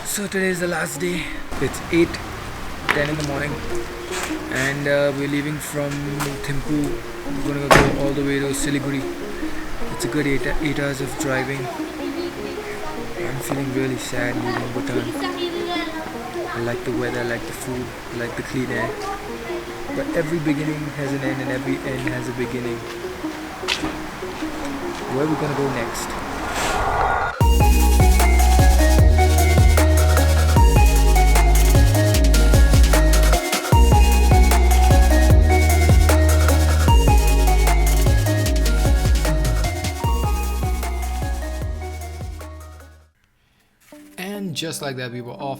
So today is the last day. It's 8:10 in the morning and we're leaving from Thimphu. We're gonna go all the way to Siliguri. It's a good 8 hours of driving. I'm feeling really sad leaving Bhutan. I like the weather, I like the food, I like the clean air. But every beginning has an end and every end has a beginning. Where are we gonna go next? And just like that, we were off.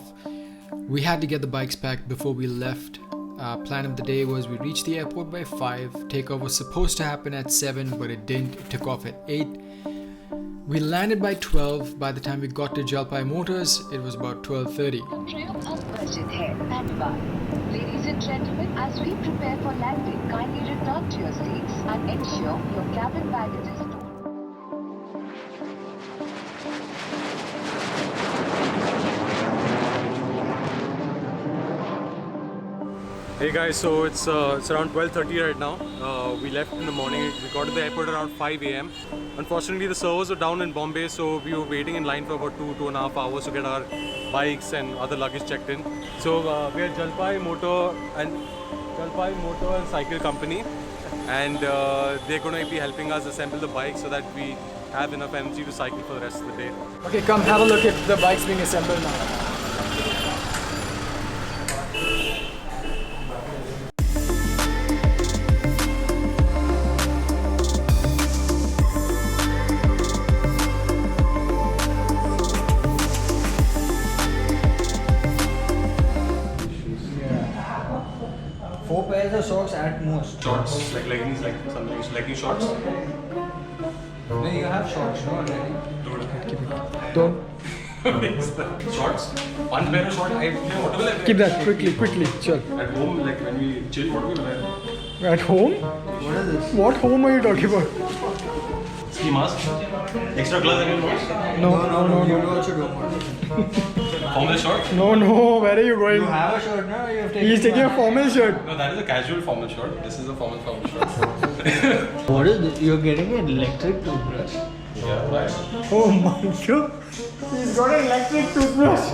We had to get the bikes packed before we left. Plan of the day was we reached the airport by 5. Takeoff was supposed to happen at 7, but it didn't. It took off at 8. We landed by 12. By the time we got to Jalpai Motors, it was about 12:30. Ladies and gentlemen, as we prepare for landing, kindly return to your seats and ensure your cabin baggage is stored. Hey guys, so it's around 12:30 right now. We left in the morning. We got to the airport around 5 a.m. Unfortunately, the servers were down in Bombay, so we were waiting in line for about 2.5 hours to get our bikes and other luggage checked in. So we are Jalpai Motor and Cycle Company, and they're going to be helping us assemble the bikes so that we have enough energy to cycle for the rest of the day. Okay, come have a look at the bikes being assembled now. Four pairs of socks at most. Shorts, like leggings, like some legging shorts. No, you have shorts, no already. Don't Shorts. One pair of shorts. What will I wear? keep that quickly. Sure. At home, like when we chill, what will we wear? At home? What is this? What home are you talking about? Ski mask. Extra gloves and mask. No. You also don't want it. Formal short. No. Where are you going? You have a shirt now, you have taken. He's taking a formal shirt. No, that is a casual formal short. This is a formal short. What is this? You're getting an electric toothbrush. Yeah, right. Oh my god. He's got an electric toothbrush.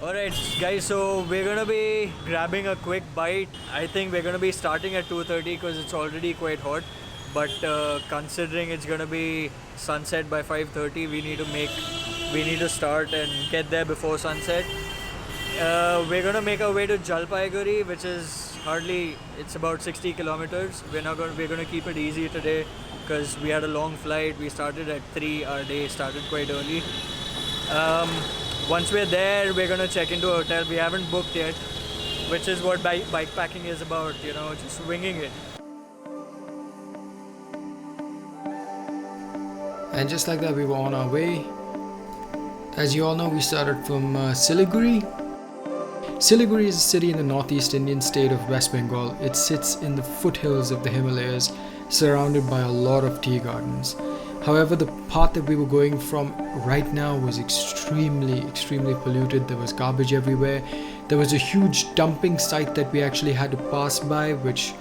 Alright guys, so we're gonna be grabbing a quick bite. I think we're gonna be starting at 2:30 because it's already quite hot. But considering it's gonna be sunset by 5:30, we need to start and get there before sunset. We're gonna make our way to Jalpaiguri, which is it's about 60 kilometers. We're gonna keep it easy today because we had a long flight. We started at 3. Our day started quite early. Once we're there, we're gonna check into a hotel. We haven't booked yet, which is what bike packing is about, just winging it. And just like that, we were on our way. As you all know, we started from Siliguri. Siliguri is a city in the northeast Indian state of West Bengal. It sits in the foothills of the Himalayas, surrounded by a lot of tea gardens. However, the path that we were going from right now was extremely polluted. There was garbage everywhere. There was a huge dumping site that we actually had to pass by, which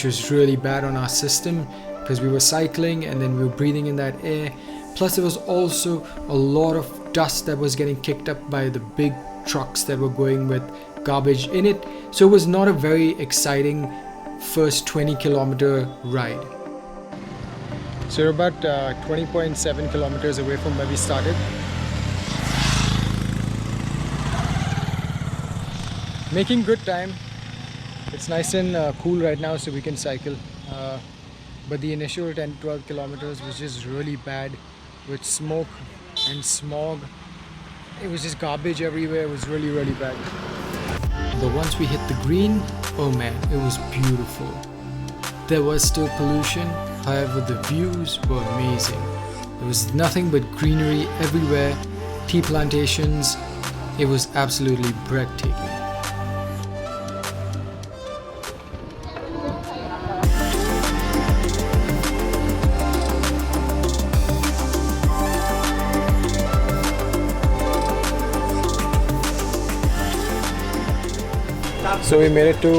was really bad on our system because we were cycling and then we were breathing in that air. Plus, there was also a lot of dust that was getting kicked up by the big trucks that were going with garbage in it. So it was not a very exciting first 20-kilometer ride. So we're about 20.7 kilometers away from where we started. Making good time. It's nice and cool right now, so we can cycle. But the initial 10-12 kilometers was just really bad with smoke and smog. It was just garbage everywhere. It was really bad. But once we hit the green, oh man, it was beautiful. There was still pollution, however the views were amazing. There was nothing but greenery everywhere, tea plantations. It was absolutely breathtaking. So we made it to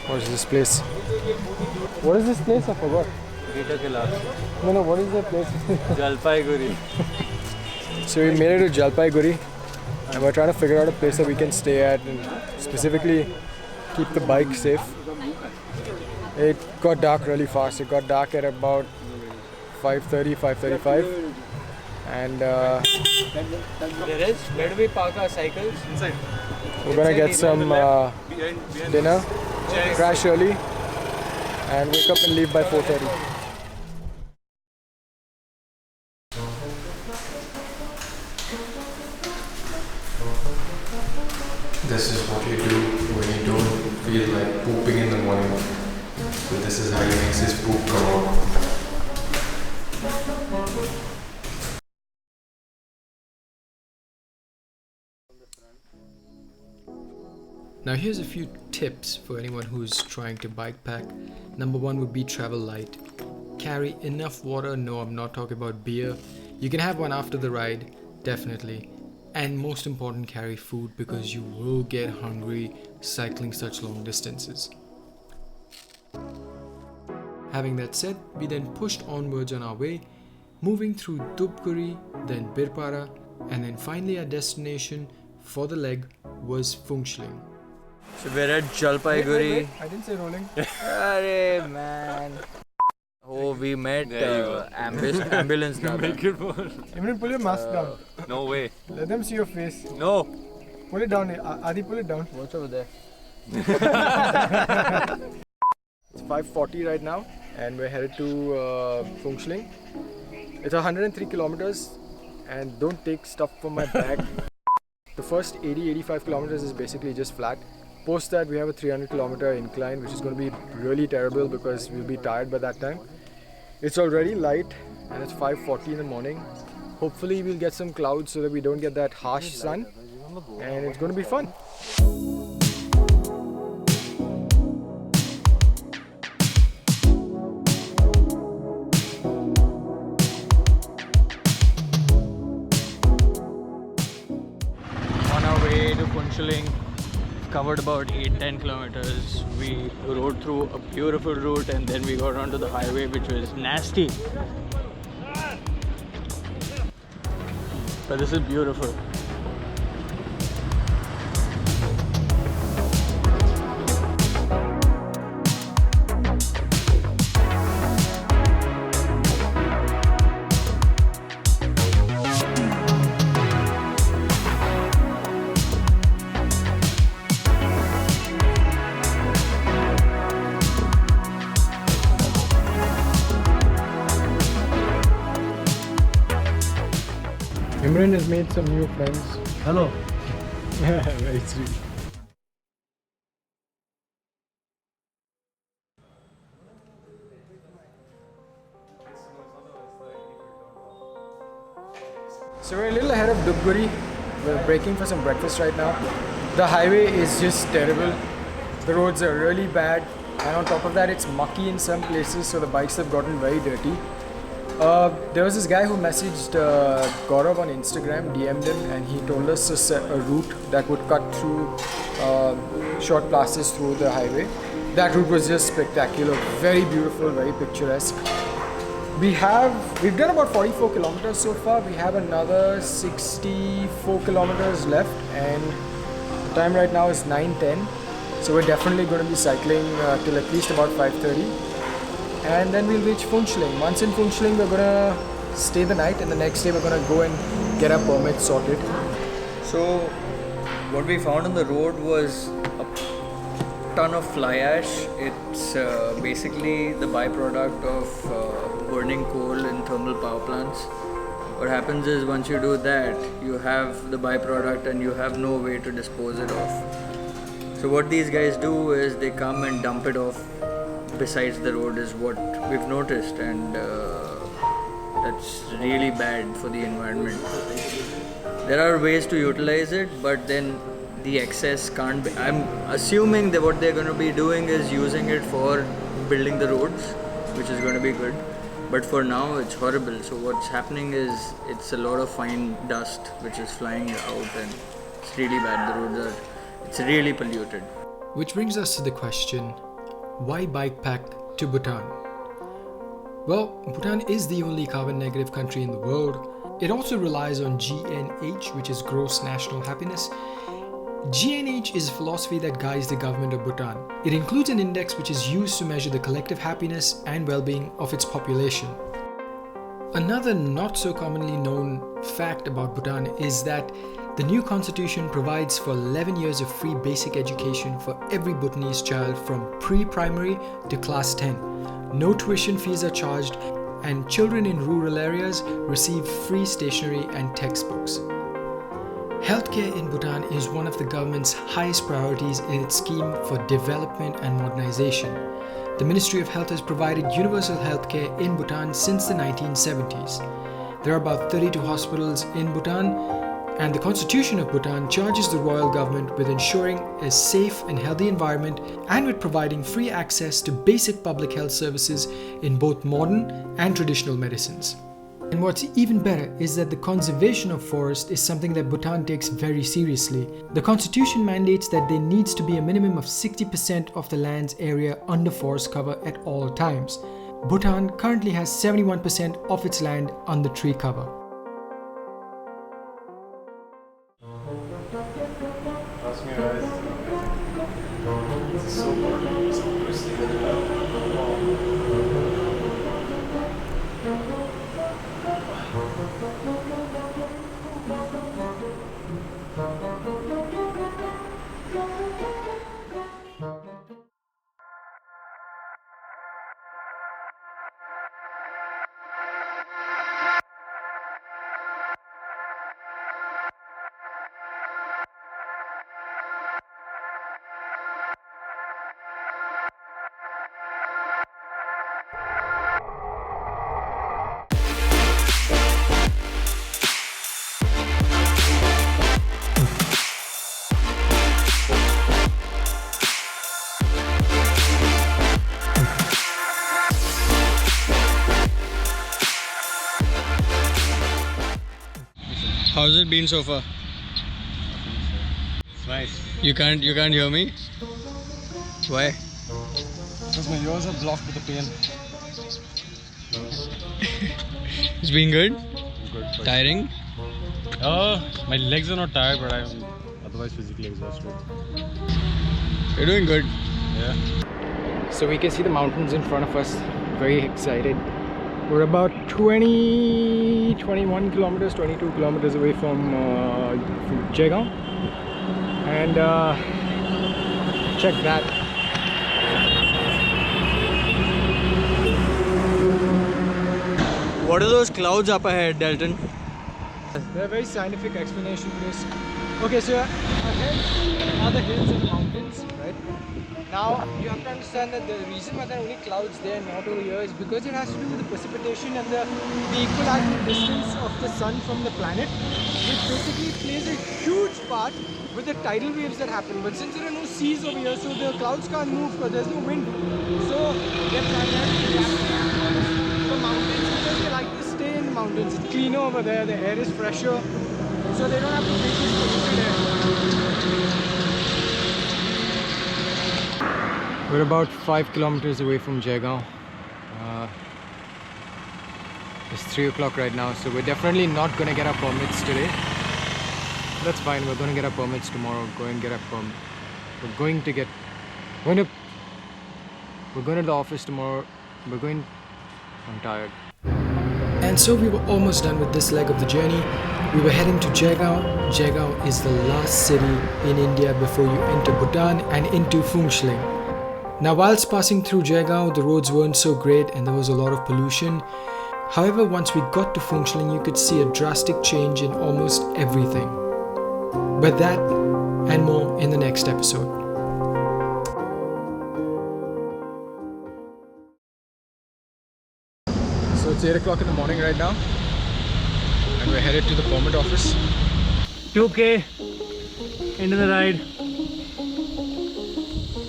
what is this place? What is this place? I forgot. No, what is the place? Jalpaiguri. So we made it to Jalpaiguri and we're trying to figure out a place that we can stay at and specifically keep the bike safe. It got dark really fast. It got dark at about 5:30, 5:35 and There is? Where do we park our cycles? Inside. we're gonna get some dinner, crash early and wake up and leave by 4:30. This is what you do when you don't feel like pooping in the morning. So this is how he makes his poop come out. Now here's a few tips for anyone who's trying to bike pack. Number one would be travel light. Carry enough water. No, I'm not talking about beer. You can have one after the ride, definitely. And most important, carry food because you will get hungry cycling such long distances. Having that said, we then pushed onwards on our way, moving through Dhupguri, then Birpara, and then finally our destination for the leg was Phuentsholing. So we're at Jalpaiguri. I didn't say rolling. Arey man. Oh, we met ambulance driver. Imrin, pull your mask down. No way. Let them see your face. No. Pull it down. Adi, pull it down. What's over there? It's 5:40 right now, and we're headed to Phuentsholing. It's 103 kilometers, and don't take stuff from my bag. The first 80-85 kilometers is basically just flat. Post that, we have a 300 kilometer incline, which is going to be really terrible because we'll be tired by that time. It's already light, and it's 5:40 in the morning. Hopefully, we'll get some clouds so that we don't get that harsh sun, and it's going to be fun. On our way to Phuentsholing, covered about 8-10 kilometers. We rode through a beautiful route and then we got onto the highway, which was nasty. But this is beautiful. Imran has made some new friends. Hello. Very sweet. So we're a little ahead of Dhupguri. We're breaking for some breakfast right now. The highway is just terrible. The roads are really bad, and on top of that it's mucky in some places, so the bikes have gotten very dirty. There was this guy who messaged Gaurav on Instagram, DM'd him, and he told us a route that would cut through short passes through the highway. That route was just spectacular, very beautiful, very picturesque. We've done about 44 kilometers so far. We have another 64 kilometers left, and the time right now is 9:10. So we're definitely going to be cycling till at least about 5:30. And then we'll reach Phuentsholing. Once in Phuentsholing, we're gonna stay the night, and the next day we're gonna go and get our permits sorted. So what we found on the road was a ton of fly ash. It's basically the byproduct of burning coal in thermal power plants. What happens is once you do that, you have the byproduct and you have no way to dispose it off. So what these guys do is they come and dump it off besides the road is what we've noticed, and that's really bad for the environment. There are ways to utilize it, but then the excess can't be. I'm assuming that what they're going to be doing is using it for building the roads, which is going to be good. But for now, it's horrible. So what's happening is it's a lot of fine dust which is flying out, and it's really bad. The roads are It's really polluted. Which brings us to the question, why bike pack to Bhutan? Well, Bhutan is the only carbon negative country in the world. It also relies on GNH, which is gross national happiness. GNH is a philosophy that guides the government of Bhutan. It includes an index which is used to measure the collective happiness and well-being of its population. Another not so commonly known fact about Bhutan is that the new constitution provides for 11 years of free basic education for every Bhutanese child from pre-primary to class 10. No tuition fees are charged, and children in rural areas receive free stationery and textbooks. Healthcare in Bhutan is one of the government's highest priorities in its scheme for development and modernization. The Ministry of Health has provided universal healthcare in Bhutan since the 1970s. There are about 32 hospitals in Bhutan, and the Constitution of Bhutan charges the royal government with ensuring a safe and healthy environment and with providing free access to basic public health services in both modern and traditional medicines. And what's even better is that the conservation of forest is something that Bhutan takes very seriously. The constitution mandates that there needs to be a minimum of 60% of the land's area under forest cover at all times. Bhutan currently has 71% of its land under tree cover. How's it been so far? It's nice. You can't hear me? Why? Because my ears are blocked with the pain. It's been good? Good. Tiring? My legs are not tired, but I'm otherwise physically exhausted. You're doing good. Yeah. So we can see the mountains in front of us. Very excited. We're about 21 kilometers, 22 kilometers away from Jegaon. And check that. What are those clouds up ahead, Delton? There's a very scientific explanation for this. Okay, so ahead are the hills and mountains, right? Now, you have to understand that the reason why there are only clouds there and not over here is because it has to do with the precipitation and the equilateral distance of the sun from the planet, which basically plays a huge part with the tidal waves that happen. But since there are no seas over here, so the clouds can't move because there's no wind. So, they're primarily reacting to mountains because they like to stay in the mountains. It's cleaner over there, the air is fresher, so they don't have to breathe this polluted air. We're about 5 kilometers away from Jegaon. It's 3 o'clock right now, so we're definitely not going to get our permits today. That's fine, we're going to get our permits tomorrow. We're going to the office tomorrow. I'm tired. And so we were almost done with this leg of the journey. We were heading to Jegaon. Jegaon is the last city in India before you enter Bhutan and into Phuentsholing. Now, whilst passing through Jegaon, the roads weren't so great and there was a lot of pollution. However, once we got to Phuentsholing, you could see a drastic change in almost everything. But that and more in the next episode. So it's 8 o'clock in the morning right now, and we're headed to the permit office. 2K into the ride.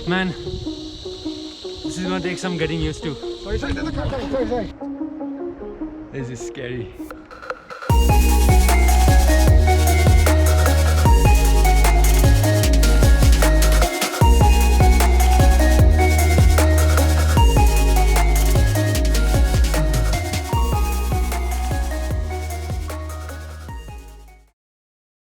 Man, this is gonna take some getting used to. Sorry. This is scary.